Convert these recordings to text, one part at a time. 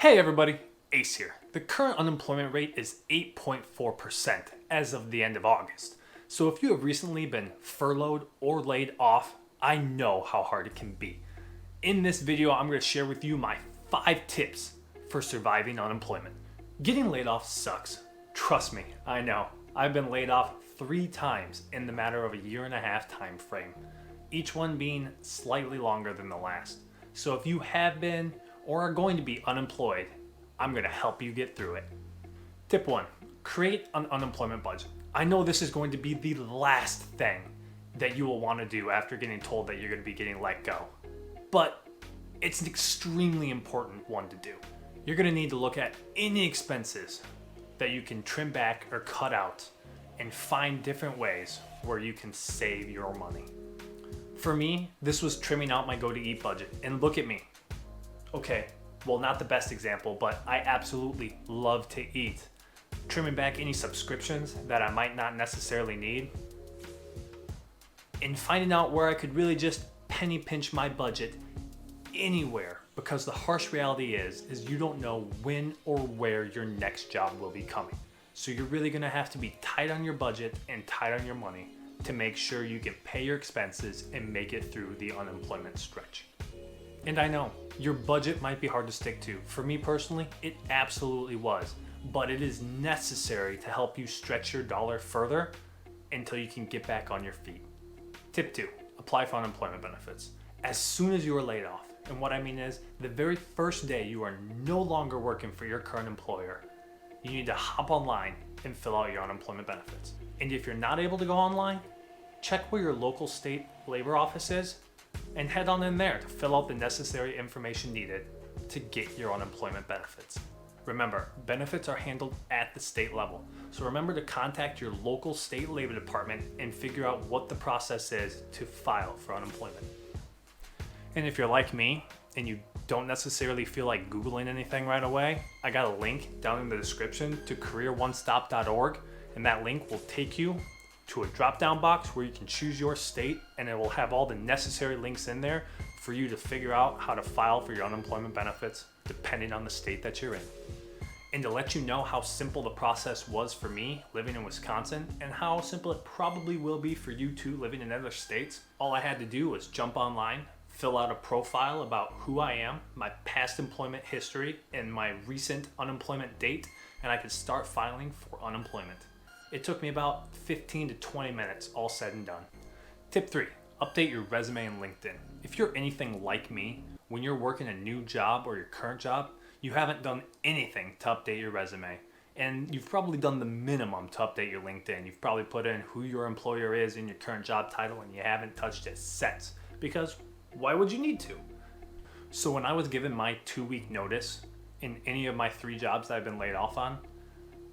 Hey everybody, Ace here. The current unemployment rate is 8.4% as of the end of August. So if you have recently been furloughed or laid off, I know how hard it can be. In this video, I'm going to share with you my 5 tips for surviving unemployment. Getting laid off sucks. Trust me, I know. I've been laid off 3 times in the matter of a 1.5 year time frame, each one being slightly longer than the last. So if you have been or are going to be unemployed, I'm going to help you get through it. Tip 1, create an unemployment budget. I know this is going to be the last thing that you will want to do after getting told that you're going to be getting let go, but it's an extremely important one to do. You're going to need to look at any expenses that you can trim back or cut out and find different ways where you can save your money. For me, this was trimming out my go-to-eat budget, and look at me. Okay, well, not the best example, but I absolutely love to eat. Trimming back any subscriptions that I might not necessarily need, and finding out where I could really just penny pinch my budget anywhere, because the harsh reality is you don't know when or where your next job will be coming. So you're really gonna have to be tight on your budget and tight on your money to make sure you can pay your expenses and make it through the unemployment stretch. And I know, your budget might be hard to stick to. For me personally, it absolutely was, but it is necessary to help you stretch your dollar further until you can get back on your feet. Tip 2, apply for unemployment benefits. As soon as you are laid off, and what I mean is, the very first day you are no longer working for your current employer, you need to hop online and fill out your unemployment benefits. And if you're not able to go online, check where your local state labor office is and head on in there to fill out the necessary information needed to get your unemployment benefits. Remember, benefits are handled at the state level, so remember to contact your local state labor department and figure out what the process is to file for unemployment. And if you're like me and you don't necessarily feel like Googling anything right away, I got a link down in the description to careeronestop.org, and that link will take you to a drop-down box where you can choose your state, and it will have all the necessary links in there for you to figure out how to file for your unemployment benefits depending on the state that you're in. And to let you know how simple the process was for me living in Wisconsin and how simple it probably will be for you too living in other states, all I had to do was jump online, fill out a profile about who I am, my past employment history, and my recent unemployment date, and I could start filing for unemployment. It took me about 15 to 20 minutes, all said and done. Tip 3, update your resume and LinkedIn. If you're anything like me, when you're working a new job or your current job, you haven't done anything to update your resume. And you've probably done the minimum to update your LinkedIn. You've probably put in who your employer is in your current job title, and you haven't touched it since. Because why would you need to? So when I was given my 2-week notice in any of my 3 jobs that I've been laid off on,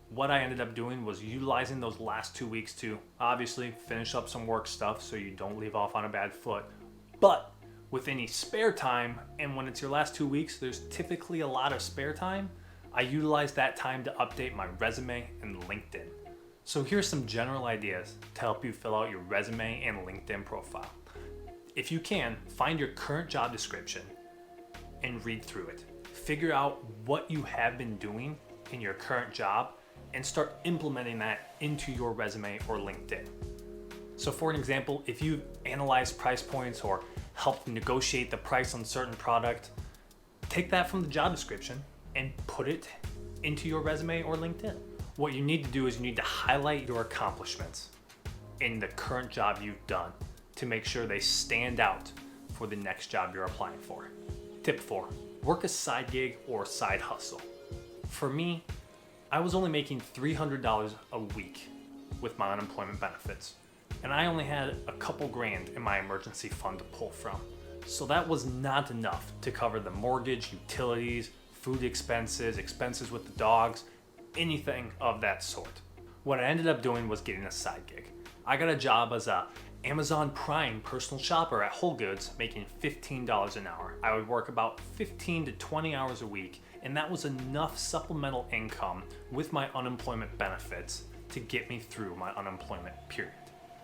what I ended up doing was utilizing those last 2 weeks to obviously finish up some work stuff so you don't leave off on a bad foot. But with any spare time, and when it's your last 2 weeks, there's typically a lot of spare time, I utilize that time to update my resume and LinkedIn. So here's some general ideas to help you fill out your resume and LinkedIn profile. If you can, find your current job description and read through it. Figure out what you have been doing in your current job and start implementing that into your resume or LinkedIn. So for an example, if you've analyzed price points or helped negotiate the price on certain product, take that from the job description and put it into your resume or LinkedIn. What you need to do is you need to highlight your accomplishments in the current job you've done to make sure they stand out for the next job you're applying for. Tip 4, work a side gig or side hustle. For me, I was only making $300 a week with my unemployment benefits, and I only had a couple grand in my emergency fund to pull from. So that was not enough to cover the mortgage, utilities, food expenses, expenses with the dogs, anything of that sort. What I ended up doing was getting a side gig. I got a job as a Amazon Prime personal shopper at Whole Goods, making $15 an hour. I would work about 15 to 20 hours a week, and that was enough supplemental income with my unemployment benefits to get me through my unemployment period.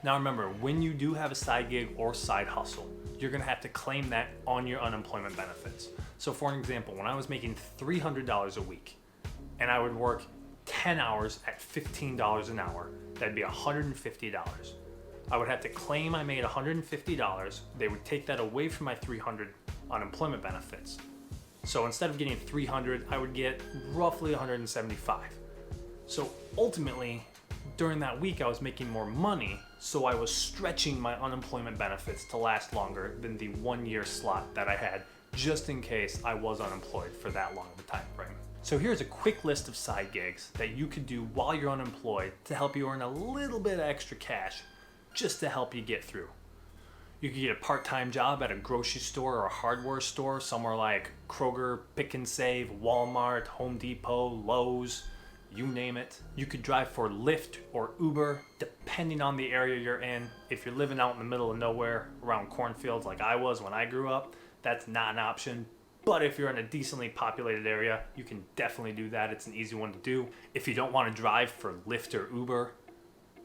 Now remember, when you do have a side gig or side hustle, you're gonna have to claim that on your unemployment benefits. So for an example, when I was making $300 a week and I would work 10 hours at $15 an hour, that'd be $150. I would have to claim I made $150. They would take that away from my $300 unemployment benefits. So instead of getting $300, I would get roughly $175. So ultimately, during that week, I was making more money, so I was stretching my unemployment benefits to last longer than the 1 year slot that I had, just in case I was unemployed for that long of a time frame. So here's a quick list of side gigs that you could do while you're unemployed to help you earn a little bit of extra cash, just to help you get through. You could get a part-time job at a grocery store or a hardware store, somewhere like Kroger, Pick and Save, Walmart, Home Depot, Lowe's, you name it. You could drive for Lyft or Uber, depending on the area you're in. If you're living out in the middle of nowhere around cornfields like I was when I grew up, that's not an option. But if you're in a decently populated area, you can definitely do that. It's an easy one to do. If you don't want to drive for Lyft or Uber,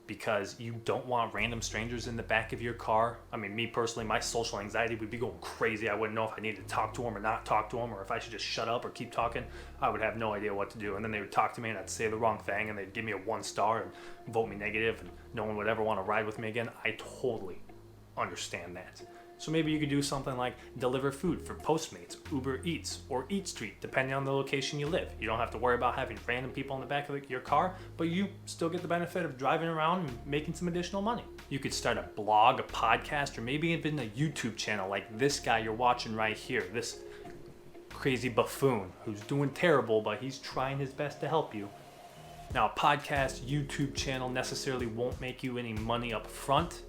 because you don't want random strangers in the back of your car. I mean, me personally, my social anxiety would be going crazy. I wouldn't know if I needed to talk to them or not talk to them, or if I should just shut up or keep talking. I would have no idea what to do. And then they would talk to me and I'd say the wrong thing and they'd give me a 1 star and vote me negative and no one would ever want to ride with me again. I totally understand that. So maybe you could do something like deliver food for Postmates, Uber Eats, or Eat Street, depending on the location you live. You don't have to worry about having random people in the back of your car, but you still get the benefit of driving around and making some additional money. You could start a blog, a podcast, or maybe even a YouTube channel like this guy you're watching right here, this crazy buffoon who's doing terrible, but he's trying his best to help you. Now, a podcast, YouTube channel necessarily won't make you any money up front,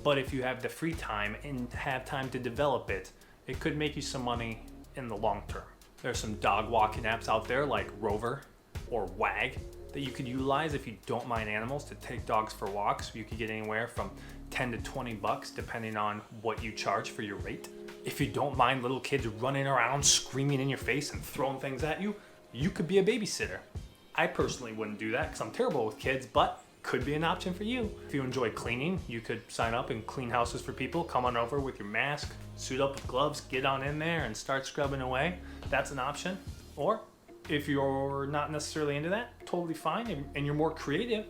but if you have the free time and have time to develop it, it could make you some money in the long term. There's some dog walking apps out there like Rover or Wag that you could utilize if you don't mind animals to take dogs for walks. You could get anywhere from 10 to 20 bucks depending on what you charge for your rate. If you don't mind little kids running around screaming in your face and throwing things at you, you could be a babysitter. I personally wouldn't do that because I'm terrible with kids, but could be an option for you. If you enjoy cleaning, you could sign up and clean houses for people. Come on over with your mask, suit up with gloves, get on in there and start scrubbing away. That's an option. Or if you're not necessarily into that, totally fine, and you're more creative,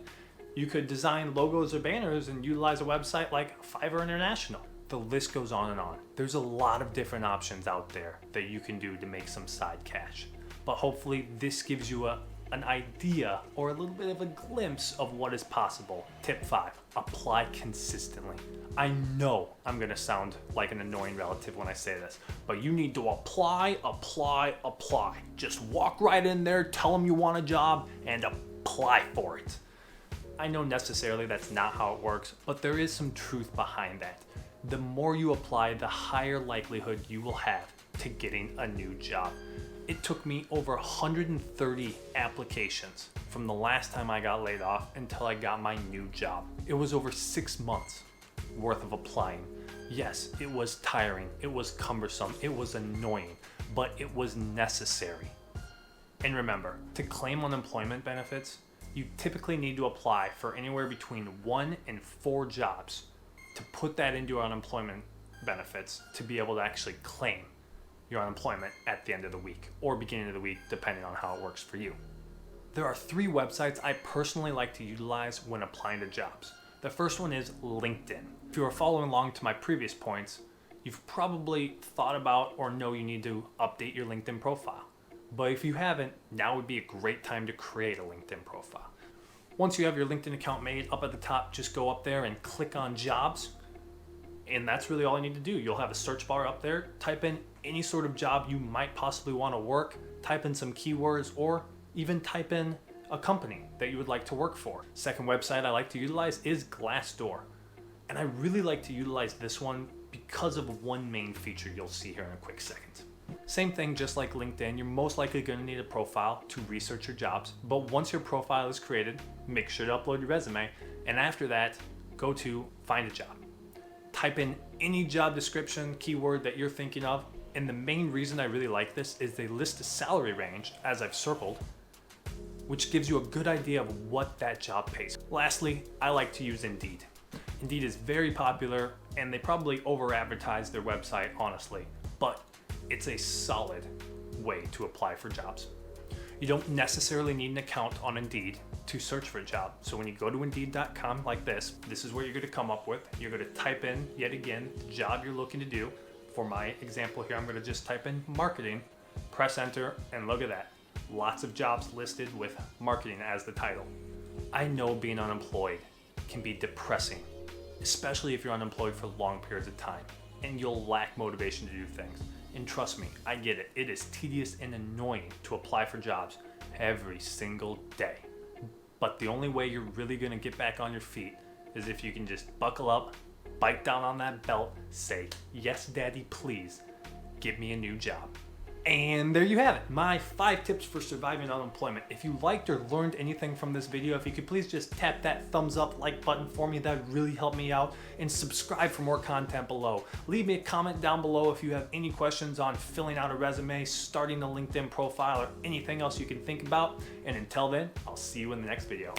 you could design logos or banners and utilize a website like Fiverr International. The list goes on and on. There's a lot of different options out there that you can do to make some side cash. But hopefully this gives you an idea or a little bit of a glimpse of what is possible. Tip 5, apply consistently. I know I'm gonna sound like an annoying relative when I say this, but you need to apply. Just walk right in there, tell them you want a job, and apply for it. I know necessarily that's not how it works, but there is some truth behind that. The more you apply, the higher likelihood you will have to getting a new job. It took me over 130 applications from the last time I got laid off until I got my new job. It was over 6 months worth of applying. Yes, it was tiring, it was cumbersome, it was annoying, but it was necessary. And remember, to claim unemployment benefits, you typically need to apply for anywhere between 1 and 4 jobs to put that into your unemployment benefits to be able to actually claim your unemployment at the end of the week or beginning of the week, depending on how it works for you. There are 3 websites I personally like to utilize when applying to jobs. The first one is LinkedIn. If you are following along to my previous points, you've probably thought about or know you need to update your LinkedIn profile. But if you haven't, now would be a great time to create a LinkedIn profile. Once you have your LinkedIn account made, up at the top, just go up there and click on jobs. And that's really all you need to do. You'll have a search bar up there. Type in any sort of job you might possibly want to work. Type in some keywords or even type in a company that you would like to work for. Second website I like to utilize is Glassdoor. And I really like to utilize this one because of one main feature you'll see here in a quick second. Same thing, just like LinkedIn, you're most likely going to need a profile to research your jobs. But once your profile is created, make sure to upload your resume. And after that, go to find a job. Type in any job description, keyword that you're thinking of. And the main reason I really like this is they list a salary range, as I've circled, which gives you a good idea of what that job pays. Lastly, I like to use Indeed. Indeed is very popular, and they probably over-advertise their website, honestly, but it's a solid way to apply for jobs. You don't necessarily need an account on Indeed to search for a job. So when you go to Indeed.com like this is what you're going to come up with. You're going to type in, yet again, the job you're looking to do. For my example here, I'm going to just type in marketing, press enter, and look at that. Lots of jobs listed with marketing as the title. I know being unemployed can be depressing, especially if you're unemployed for long periods of time and you'll lack motivation to do things. And trust me, I get it. It is tedious and annoying to apply for jobs every single day. But the only way you're really gonna get back on your feet is if you can just buckle up, bite down on that belt, say, yes, daddy, please, give me a new job. And there you have it, my 5 tips for surviving unemployment. If you liked or learned anything from this video, if you could please just tap that thumbs up like button for me, that would really help me out, and subscribe for more content below. Leave me a comment down below if you have any questions on filling out a resume, starting a LinkedIn profile, or anything else you can think about. And until then, I'll see you in the next video.